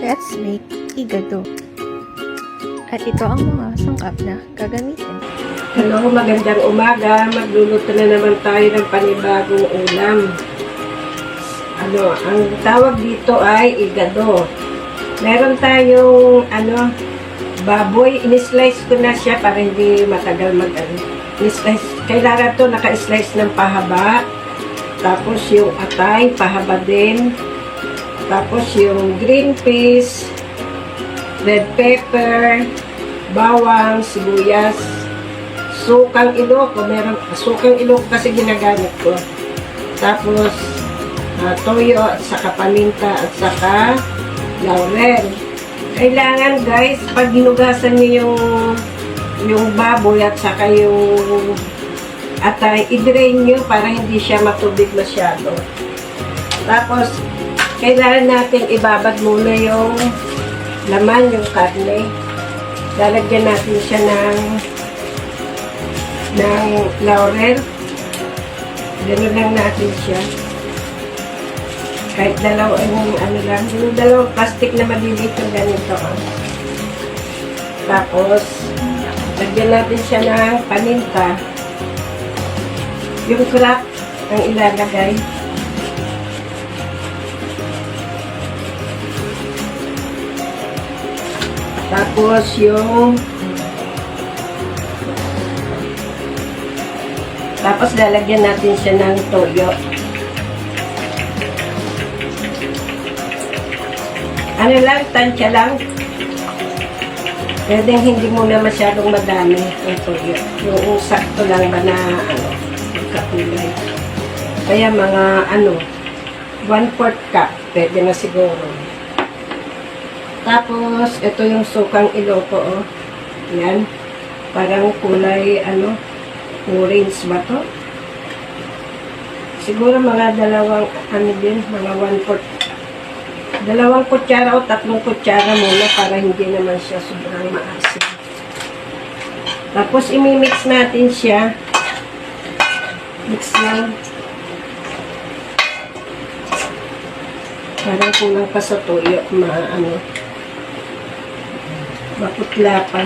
Let's make igado. At ito ang mga sangkap na gagamitin. Hello, magandang umaga. Magluluto na naman tayo ng panibagong ulam. Ang tawag dito ay igado. Meron tayong baboy. In-slice ko na siya para hindi matagal in-slice. Kailangan to naka-slice ng pahaba. Tapos yung atay, pahaba din. Tapos yung green peas, red pepper, bawang, sibuyas, sukang iloko. Meron sukang iloko kasi ginagamit ko. Tapos toyo at saka paminta at saka laurel. Kailangan guys, pag hinugasan niyo yung baboy at saka yung atay, i-drain nyo para hindi siya matubig masyado. Tapos kailangan natin ibabad muna yung laman, yung karne. Lalagyan natin siya ng laurel. Ganun lang natin siya. Kahit dalawang yung dalawang plastic na maliliit yung ganito. Tapos, lagyan natin siya ng paminta. Yung crack ang ilalagay. Tapos lalagyan natin siya ng toyo. Tansya lang. Pwedeng hindi muna masyadong madami ang toyo. Yung sakto lang ba na kakulay. Kaya mga 1/4 cup. Pwede na siguro. Tapos, ito yung sukang iloko, Yan. Parang kulay, orange ba to? Siguro mga dalawang, mga 1/4. Dalawang kutsara o 3 kutsara muna para hindi naman siya sobrang maasim. Tapos, imimix natin siya. Mix lang. Parang kulang pa sa toyo, maputla pa.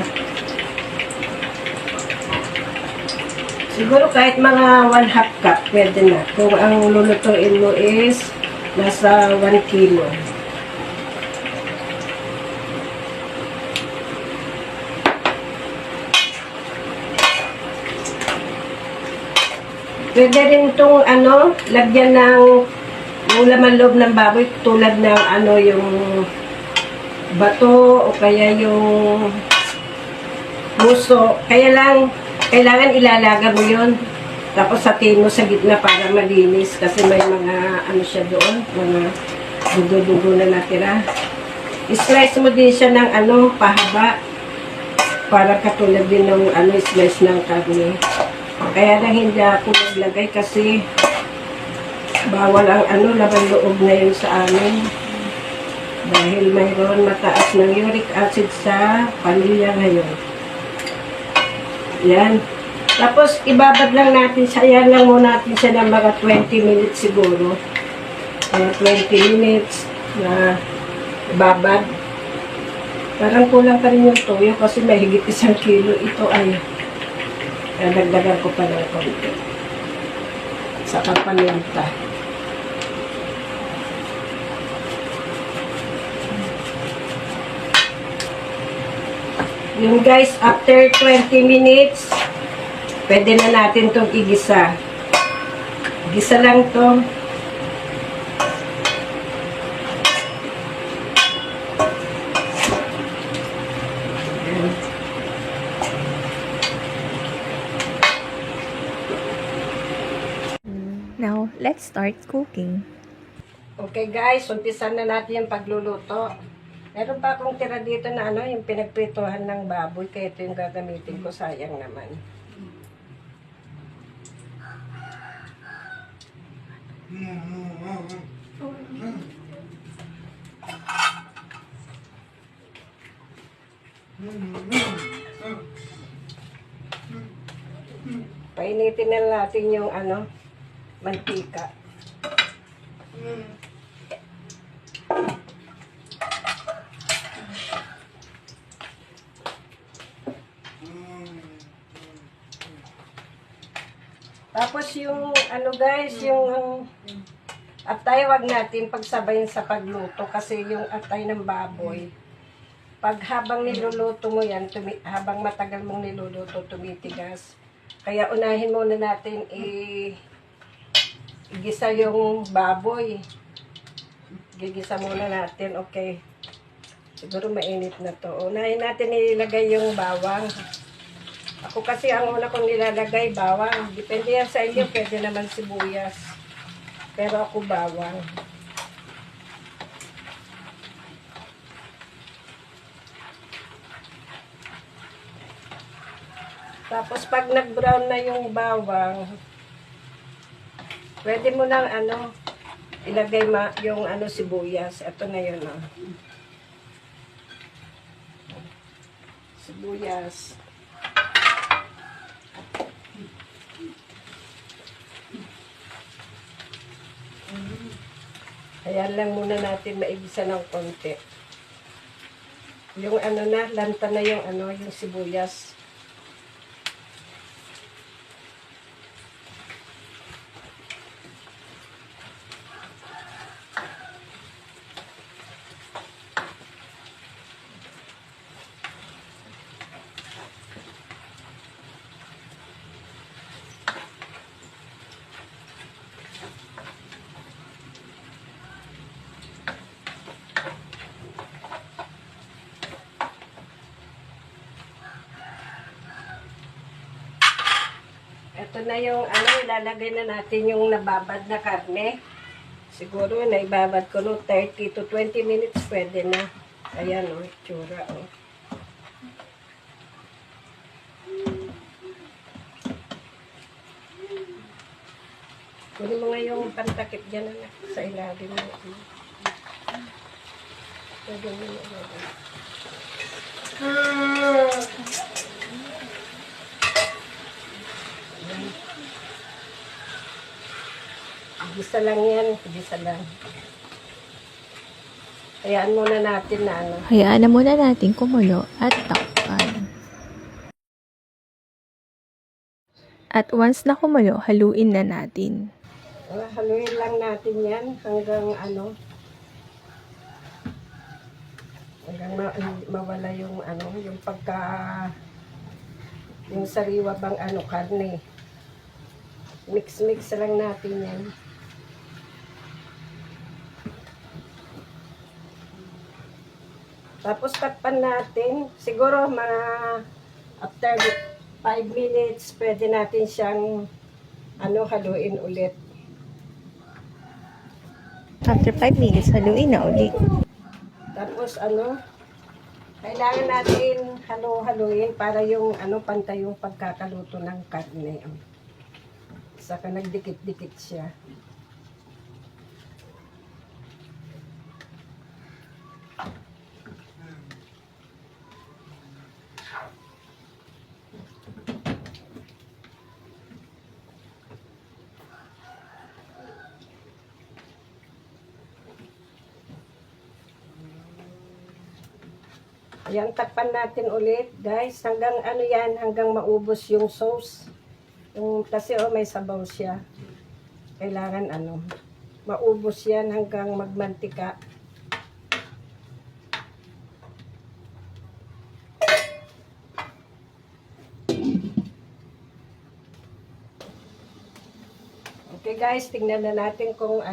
Siguro kahit mga 1/2 cup, pwede na. Kung ang lulutuin mo is nasa 1 kilo. Pwede rin itong lagyan ng yung laman loob ng baboy tulad ng yung bato o kaya yung puso. Kaya lang, kailangan ilalaga mo yun. Tapos satin mo sa gitna para malinis kasi may mga siya doon, mga dugo-dugo na natira. I-slice mo din siya ng pahaba para katulad din ng slice ng karne. Kaya lang hindi ako naglagay kasi bawal ang laman loob ngayon sa amin. Dahil mayroon mataas ng uric acid sa pamilya ngayon. Yan. Tapos, ibabad lang natin siya. Ayan lang muna natin siya ng mga 20 minutes siguro. Mga 20 minutes na ibabad. Parang kulang pa rin yung toyo kasi mahigit 1 kilo. Ito ay dagdagan ko pa ng konti. Saka paminta. Yung guys, after 20 minutes, pwede na natin itong igisa. Igisa lang to. Now, let's start cooking. Okay guys, umpisan na natin yung pagluluto. Meron pa akong tira dito na yung pinagprituhan ng baboy. Kaya ito yung gagamitin ko. Sayang naman. Painitin na natin yung mantika. Tapos yung ano guys, yung atay wag natin pagsabayin sa pagluto kasi yung atay ng baboy, pag habang niluluto mo yan, habang matagal mong niluluto, tumitigas. Kaya unahin muna natin igisa yung baboy. Gigisa muna natin, okay. Siguro mainit na to. Unahin natin ilagay yung bawang. Ako kasi ang una kong nilalagay, bawang. Depende yan sa inyo, pwede naman sibuyas. Pero ako bawang. Tapos pag nag-brown na yung bawang, pwede mo nang ilagay yung sibuyas. Ito na yun, oh. Sibuyas. Ayan lang muna natin maigisa ng konti. Yung lanta na yung sibuyas. Ito na yung ilalagay na natin yung nababad na karne. Siguro naibabad ko no 30 to 20 minutes pwede na. Ayan o, itsura o. Kunin mo nga yung pantakip dyan sa ilalim mo. Pwede mo na ilagay. Gisa lang yan, gisa lang. Hayaan muna natin na Hayaan na muna natin kumulo at takpan. At once na kumulo, haluin na natin. Haluin lang natin yan hanggang hanggang mawala yung yung pagka yung sariwa bang karne. Mix lang natin yan. Tapos takpan natin, siguro mga after 5 minutes, pwede natin siyang haluin ulit. After 5 minutes, haluin na ulit. Tapos kailangan natin haluin para yung pantay yung pagkakaluto ng karne. Saka nagdikit-dikit siya. Ayan, takpan natin ulit, guys. Hanggang yan, hanggang maubos yung sauce. Kasi may sabaw siya. Kailangan maubos yan hanggang magmantika. Okay guys, tingnan na natin kung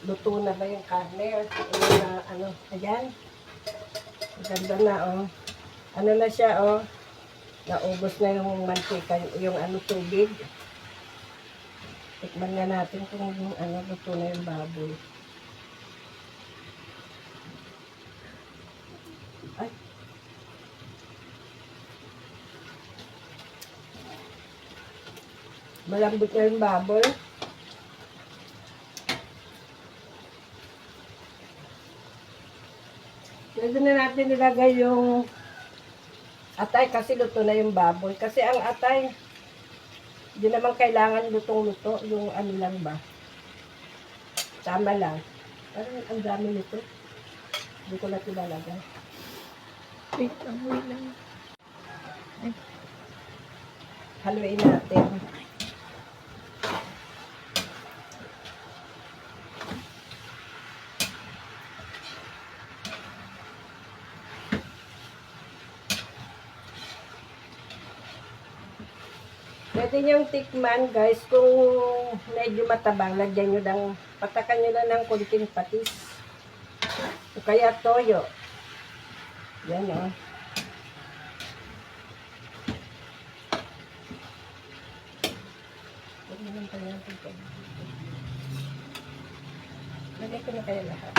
luto na ba yung karne. Ayan. Ganda na, oh. Na siya, oh. Naubos na yung mantika, yung tubig. Tikman na natin kung luto na yung baboy. Ay. Malambot na yung baboy. Pwede na natin nilagay yung atay kasi luto na yung baboy. Kasi ang atay, hindi naman kailangan lutong-luto. Yung lang ba. Tama lang. Parang ang dami nito. Hindi ko na tilalagay. Wait lang. Haluin natin. Pwede niyong tikman, guys, kung medyo matabang, lagyan niyo ng, patakan niyo na ng kunting patis. O kaya toyo. Yan, o. Lagay ko na kaya lahat.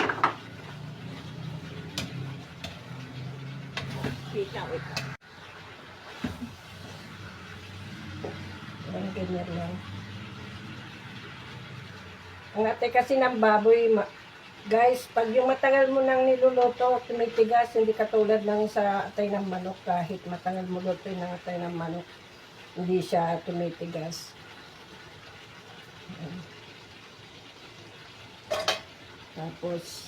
Ikaw. Ang ganyan lang. Ang ate kasi ng baboy, guys, pag yung matagal mo nang niluluto, tumitigas, hindi katulad ng sa atay ng manok. Kahit matagal mo luto ng atay ng manok, hindi siya tumitigas. Tapos,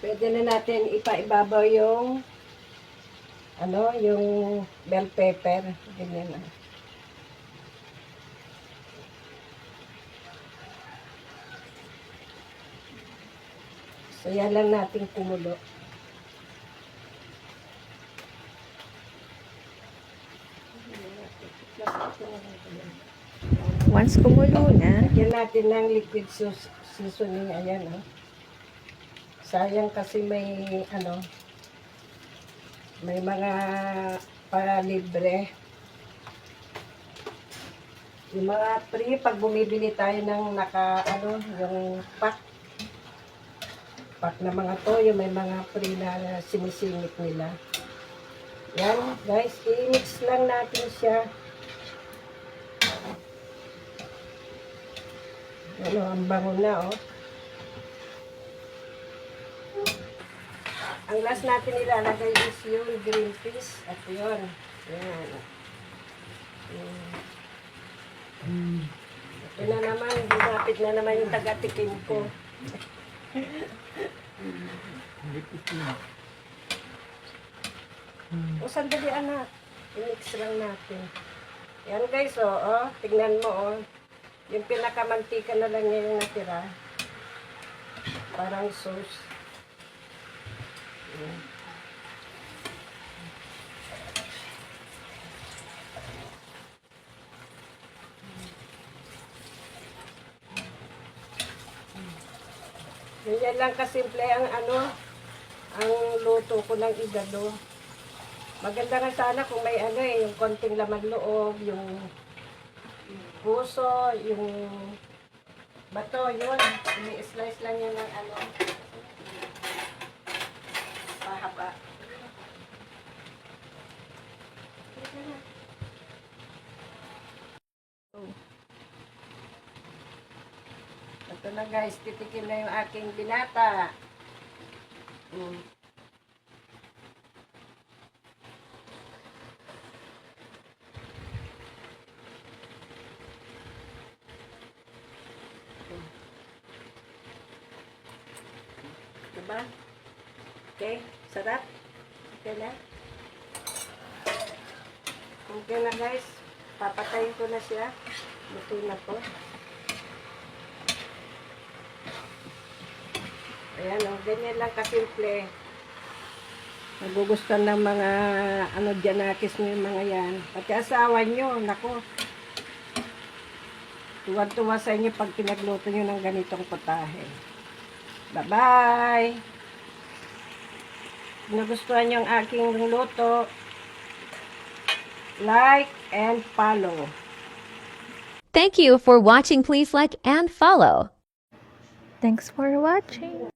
pwede na natin ipaibabaw yung yung bell pepper. Ganyan na. So, yan lang natin kumulo. Once kumulo na, Lagyan natin ng liquid seasoning. Ayan, oh. Sayang kasi may, may mga palibre. Yung mga free, pag bumibili tayo ng yung pack na mga toyo, may mga free na sinisingit nila. Yan, guys, i-mix lang natin siya. Ang bango na, oh. Ang last natin ilalagay is yung green peas. At yun. Yan. Ito na naman. Lumapit na naman yung taga-tikim ko. O, sandali, anak. I-mix lang natin. Yan, guys, oh. Tignan mo, oh. Yung pinakamantika na lang niya yung natira. Parang sauce. Ganyan lang kasimple ang luto ko ng igado. Maganda nga sana kung may yung konting laman loob, yung puso, yung bato, yun. I-slice lang yun ng pahaba. Ito na, guys, titikim na yung aking binata. Diba? Okay, sarap. Okay na. Okay na, guys. Papatayin ko na siya. Luto na to. Ayan, ganyan lang kasimple. Nagugustuhan ng mga dyanakis nyo yung mga yan. Pati asawa nyo, nako. Tuwan-tuwa sa inyo pag pinagluto nyo ng ganitong potahe. Bye-bye! Kung nagustuhan nyo ang aking luto, like and follow. Thank you for watching. Please like and follow. thanks for watching.